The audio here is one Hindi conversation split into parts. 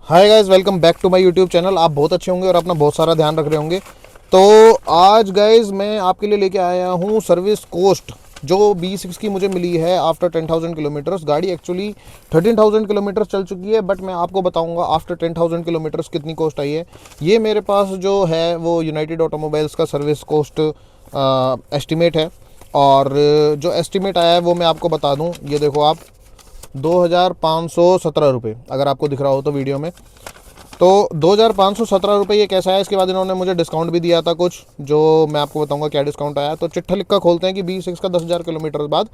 Hi guys, welcome back to my YouTube channel. आप बहुत अच्छे होंगे और अपना बहुत सारा ध्यान रख रहे होंगे। तो आज गाइस मैं आपके लिए लेके आया हूँ सर्विस कोस्ट जो B6 की मुझे मिली है आफ्टर 10,000 किलोमीटर्स। गाड़ी एक्चुअली 13,000 किलोमीटर्स चल चुकी है, बट मैं आपको बताऊंगा आफ्टर 10,000 किलोमीटर्स कितनी कॉस्ट आई है। ये मेरे पास जो है वो यूनाइटेड ऑटोमोबाइल्स का सर्विस कोस्ट एस्टिमेट है, और जो एस्टिमेट आया है वो मैं आपको बता दूं। ये देखो आप, 2,517 रुपये, अगर आपको दिख रहा हो तो वीडियो में। तो 2,517 रुपये ये कैसा है। इसके बाद इन्होंने मुझे डिस्काउंट भी दिया था कुछ, जो मैं आपको बताऊंगा क्या डिस्काउंट आया। तो चिट्ठा लिखा खोलते हैं कि B6 का 10,000 किलोमीटर बाद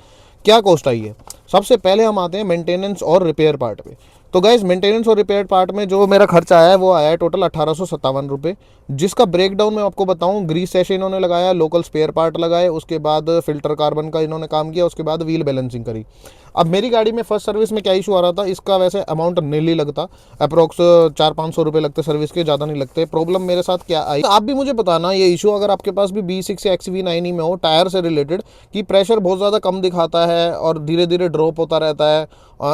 क्या कॉस्ट आई है। सबसे पहले हम आते हैं मेंटेनेंस और रिपेयर पार्ट पे। तो गाइज मेंटेनेंस और रिपेयर पार्ट में जो मेरा खर्चा आया है वो आया है टोटल 1,857 रुपये, जिसका ब्रेकडाउन मैं आपको बताऊं। ग्रीस सेशन इन्होंने लगाया, लोकल स्पेयर पार्ट लगाए, उसके बाद फिल्टर कार्बन का इन्होंने काम किया, उसके बाद व्हील बैलेंसिंग करी। अब मेरी गाड़ी में फर्स्ट सर्विस में क्या इशू आ रहा था, इसका वैसे अमाउंट नहीं लगता, अप्रोक्स 400-500 रुपये लगते सर्विस के, ज़्यादा नहीं लगते। प्रॉब्लम मेरे साथ क्या आई, आप भी मुझे बताना ये इशू, अगर आपके पास भी B6 या XV9 में हो टायर से रिलेटेड, कि प्रेशर बहुत ज़्यादा कम दिखाता है और धीरे धीरे ड्रॉप होता रहता है।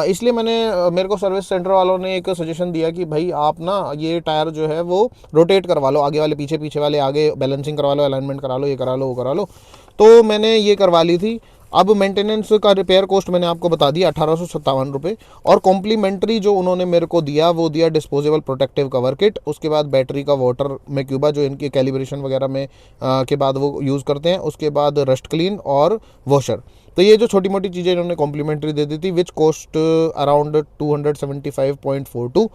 इसलिए मेरे को सर्विस सेंटर वालों ने एक सजेशन दिया कि भाई आप ना ये टायर जो है वो रोटेट करवा लो, आगे वाले पीछे, पीछे वाले आगे, बैलेंसिंग करवा लो, अलाइनमेंट करा लो, ये करा लो, वो करा लो। तो मैंने ये करवा ली थी। अब मेंटेनेंस का रिपेयर कॉस्ट मैंने आपको बता दिया 1,857 रुपये, और कॉम्प्लीमेंट्री जो उन्होंने मेरे को दिया वो दिया डिस्पोजेबल प्रोटेक्टिव कवर किट, उसके बाद बैटरी का वाटर में क्यूबा जो इनकी कैलिब्रेशन वगैरह में के बाद वो यूज़ करते हैं, उसके बाद रस्ट क्लीन और वॉशर। तो ये जो छोटी मोटी चीज़ें इन्होंने कॉम्प्लीमेंट्री दे दी थी, विच कॉस्ट अराउंड 275.42।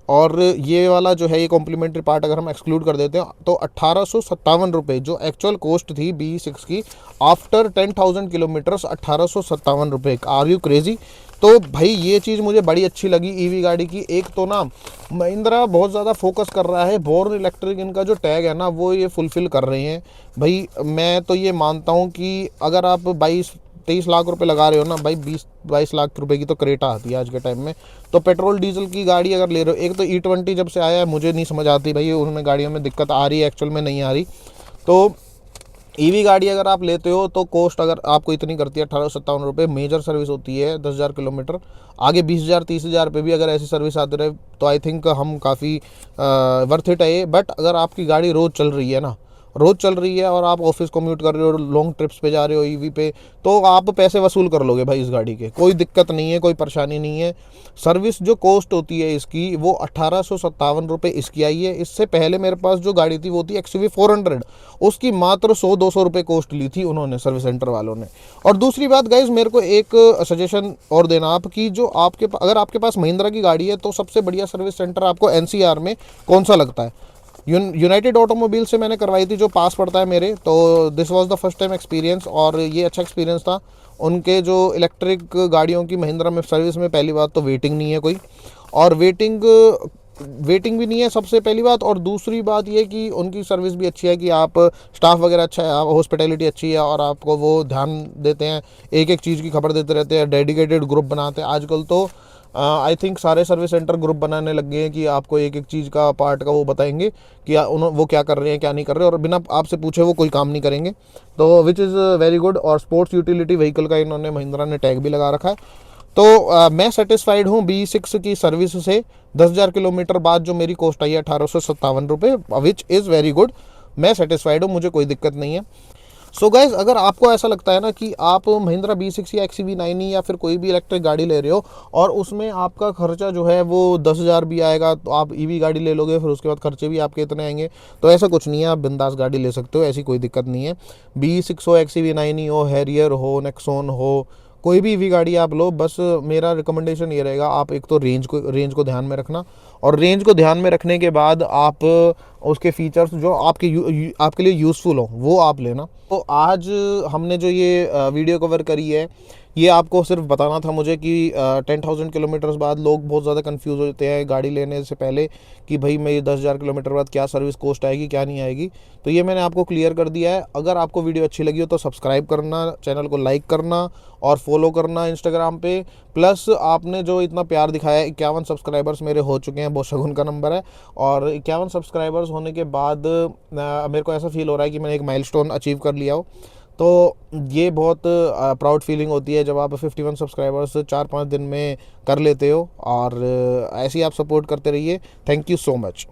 और ये वाला जो है ये कॉम्प्लीमेंट्री पार्ट अगर हम एक्सक्लूड कर देते हैं तो 1,857 रुपये जो एक्चुअल कॉस्ट थी B6 की आफ्टर 10,000 किलोमीटर्स, 1,857 रुपये। Are you crazy. तो भाई ये चीज़ मुझे बड़ी अच्छी लगी ईवी गाड़ी की। एक तो ना महिंद्रा बहुत ज़्यादा फोकस कर रहा है, बोर्न इलेक्ट्रिक इनका जो टैग है ना वो ये फुलफ़िल कर रहे हैं। भाई मैं तो ये मानता हूँ कि अगर आप 22-23 लाख रुपए लगा रहे हो ना भाई, 20-22 लाख रुपए की तो क्रेटा आती है आज के टाइम में। तो पेट्रोल डीजल की गाड़ी अगर ले रहे हो, एक तो E20 जब से आया है मुझे नहीं समझ आती भाई, उनमें गाड़ियों में दिक्कत आ रही है, एक्चुअल में नहीं आ रही। तो ईवी गाड़ी अगर आप लेते हो तो कॉस्ट अगर आपको इतनी करती है 1,857 रुपये, मेजर सर्विस होती है 10,000 किलोमीटर, आगे 20,000-30,000 रुपये भी अगर ऐसी सर्विस आती रहे तो आई थिंक हम काफ़ी वर्थ इट है। बट अगर आपकी गाड़ी रोज़ चल रही है ना, रोज़ चल रही है और आप ऑफिस कम्यूट कर रहे हो, लॉन्ग ट्रिप्स पे जा रहे हो ईवी पे, तो आप पैसे वसूल कर लोगे भाई इस गाड़ी के, कोई दिक्कत नहीं है, कोई परेशानी नहीं है। सर्विस जो कॉस्ट होती है इसकी वो 1,857 रुपये इसकी आई है। इससे पहले मेरे पास जो गाड़ी थी वो थी XUV400, उसकी मात्र 100-200 रुपये कॉस्ट ली थी उन्होंने, सर्विस सेंटर वालों ने। और दूसरी बात गाइज, मेरे को एक सजेशन और देना आप, कि जो अगर आपके पास महिंद्रा की गाड़ी है तो सबसे बढ़िया सर्विस सेंटर आपको NCR में कौन सा लगता है। यूनाइटेड ऑटोमोबाइल से मैंने करवाई थी, जो पास पड़ता है मेरे, तो this was the first time experience, और ये अच्छा एक्सपीरियंस था। उनके जो इलेक्ट्रिक गाड़ियों की महिंद्रा में सर्विस में पहली बात तो वेटिंग नहीं है कोई, और वेटिंग भी नहीं है सबसे पहली बात। और दूसरी बात ये कि उनकी सर्विस भी अच्छी है, कि आप स्टाफ वगैरह अच्छा है, हॉस्पिटैलिटी अच्छी है, और आपको वो ध्यान देते हैं, एक एक चीज़ की खबर देते रहते हैं, डेडिकेटेड ग्रुप बनाते हैं। आजकल तो आई थिंक सारे सर्विस सेंटर ग्रुप बनाने लग गए हैं कि आपको एक एक चीज़ का पार्ट का वो बताएंगे कि वो क्या कर रहे हैं क्या नहीं कर रहे, और बिना आपसे पूछे वो कोई काम नहीं करेंगे। तो विच इज़ वेरी गुड। और स्पोर्ट्स यूटिलिटी व्हीकल का इन्होंने महिंद्रा ने टैग भी लगा रखा है। तो मैं सेटिस्फाइड हूँ B6 की सर्विस से। 10,000 किलोमीटर बाद जो मेरी कॉस्ट आई है 1,857 रुपये, विच इज़ वेरी गुड। मैं सेटिस्फाइड हूँ, मुझे कोई दिक्कत नहीं है। सो गाइज, अगर आपको ऐसा लगता है ना कि आप महिंद्रा B6 या XUV9 या फिर कोई भी इलेक्ट्रिक गाड़ी ले रहे हो और उसमें आपका खर्चा जो है वो 10,000 भी आएगा, तो आप ईवी गाड़ी ले लोगे, फिर उसके बाद खर्चे भी आपके इतने आएंगे, तो ऐसा कुछ नहीं है, आप बिंदास गाड़ी ले सकते हो, ऐसी कोई दिक्कत नहीं है। B6 हो, XUV9 ही हो, हैरियर हो, नेक्सॉन हो, कोई भी ईवी गाड़ी आप लो। बस मेरा रिकमेंडेशन ये रहेगा, आप एक तो रेंज को ध्यान में रखना, और रेंज को ध्यान में रखने के बाद आप उसके फीचर्स जो आपके लिए यूज़फुल हो वो आप लेना। तो आज हमने जो ये वीडियो कवर करी है, ये आपको सिर्फ बताना था मुझे कि 10,000 किलोमीटर्स बाद लोग बहुत ज़्यादा कंफ्यूज होते हैं गाड़ी लेने से पहले, कि भाई मैं ये 10,000 किलोमीटर बाद क्या सर्विस कॉस्ट आएगी क्या नहीं आएगी। तो ये मैंने आपको क्लियर कर दिया है। अगर आपको वीडियो अच्छी लगी हो तो सब्सक्राइब करना, चैनल को लाइक करना और फॉलो करना इंस्टाग्राम पे। प्लस आपने जो इतना प्यार दिखाया है, 51 सब्सक्राइबर्स मेरे हो चुके हैं, बहुत शगुन का नंबर है। और 51 सब्सक्राइबर्स होने के बाद मेरे को ऐसा फील हो रहा है कि मैंने एक माइलस्टोन अचीव कर लिया हो। तो ये बहुत प्राउड फीलिंग होती है जब आप 51 सब्सक्राइबर्स 4-5 दिन में कर लेते हो। और ऐसे ही आप सपोर्ट करते रहिए। Thank you so much.